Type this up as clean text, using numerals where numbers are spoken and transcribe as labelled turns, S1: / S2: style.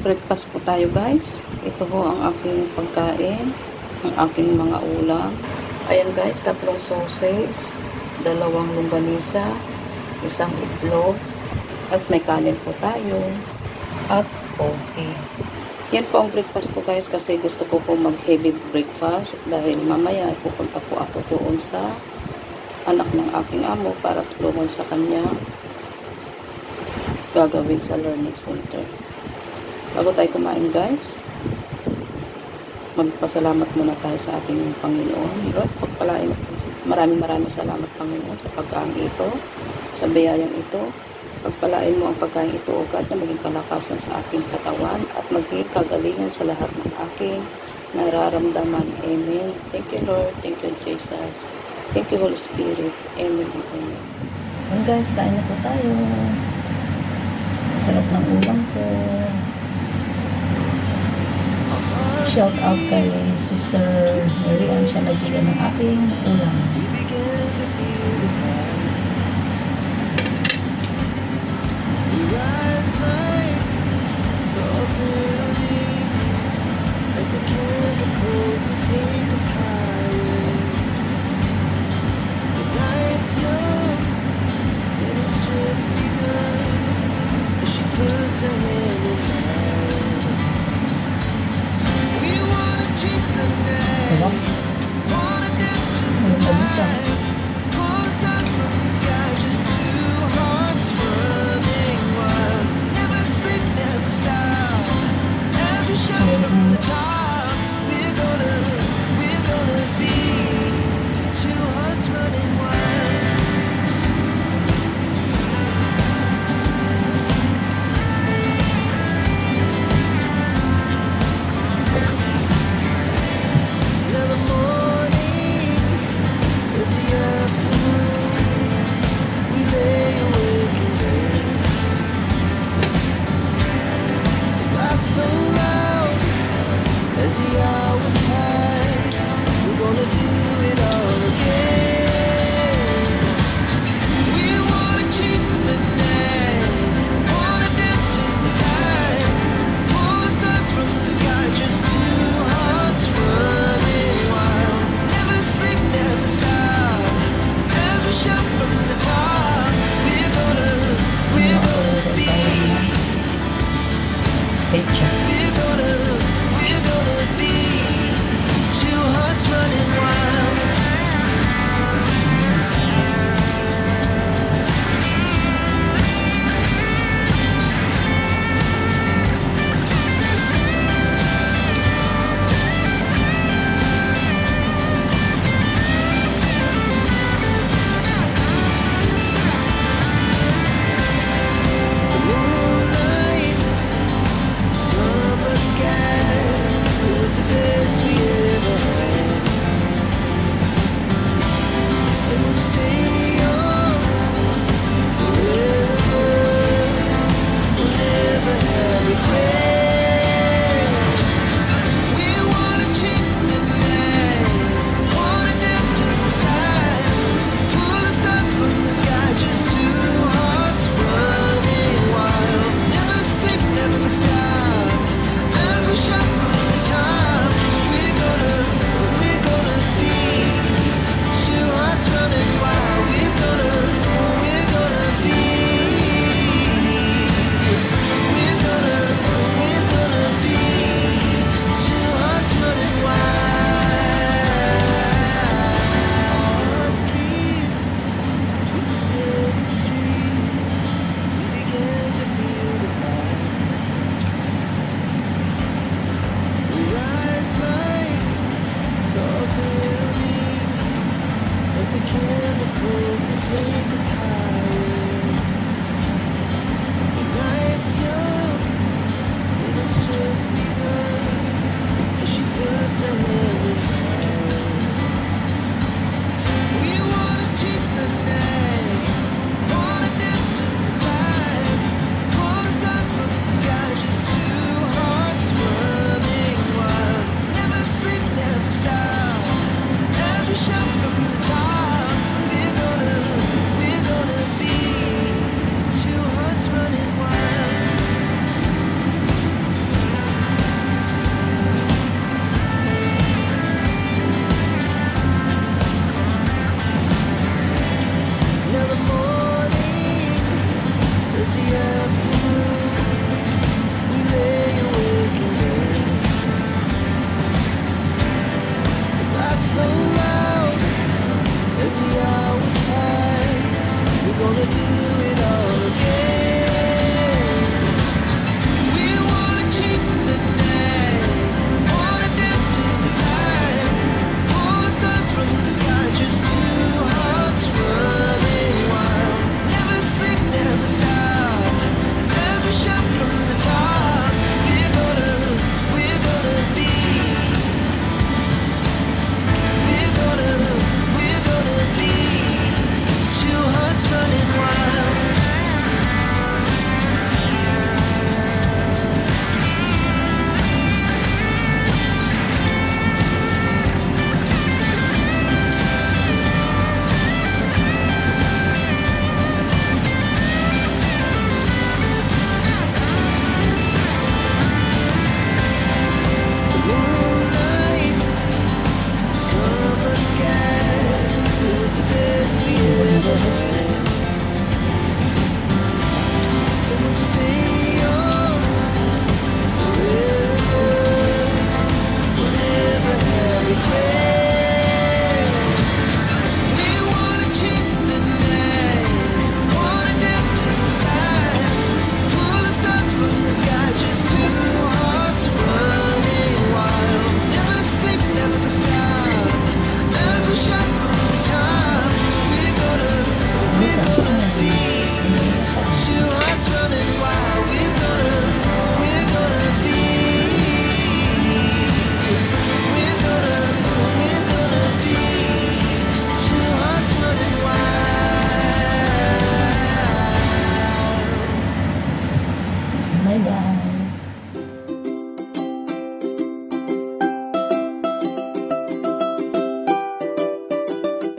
S1: Breakfast po tayo guys. Ito po ang aking pagkain, ang aking mga ulam. Ayan guys, 3 sausage, 2 longganisa, 1 itlog, at may kanin po tayo, at coffee. Yan po ang breakfast ko guys kasi gusto ko po mag heavy breakfast dahil mamaya pupunta po ako doon sa anak ng aking amo para tulungan sa kanya gagawin sa learning center. Bago tayo kumain guys, magpasalamat muna tayo sa ating Panginoon. Lord, pagpalain maraming salamat Panginoon sa pagkain ito, sa biyayang ito. Pagpalain mo ang pagkain ito, O God, na maging kalakasan sa aking katawan at maging kagalingan sa lahat ng aking nararamdaman. Amen. Thank you Lord. Thank you Jesus. Thank you Holy Spirit. Amen. Amen. And guys, kain na po tayo. Sarap ng ulam ko. Shout out kay Sister Marian, siya nagbigay ng aking ulam. Picture.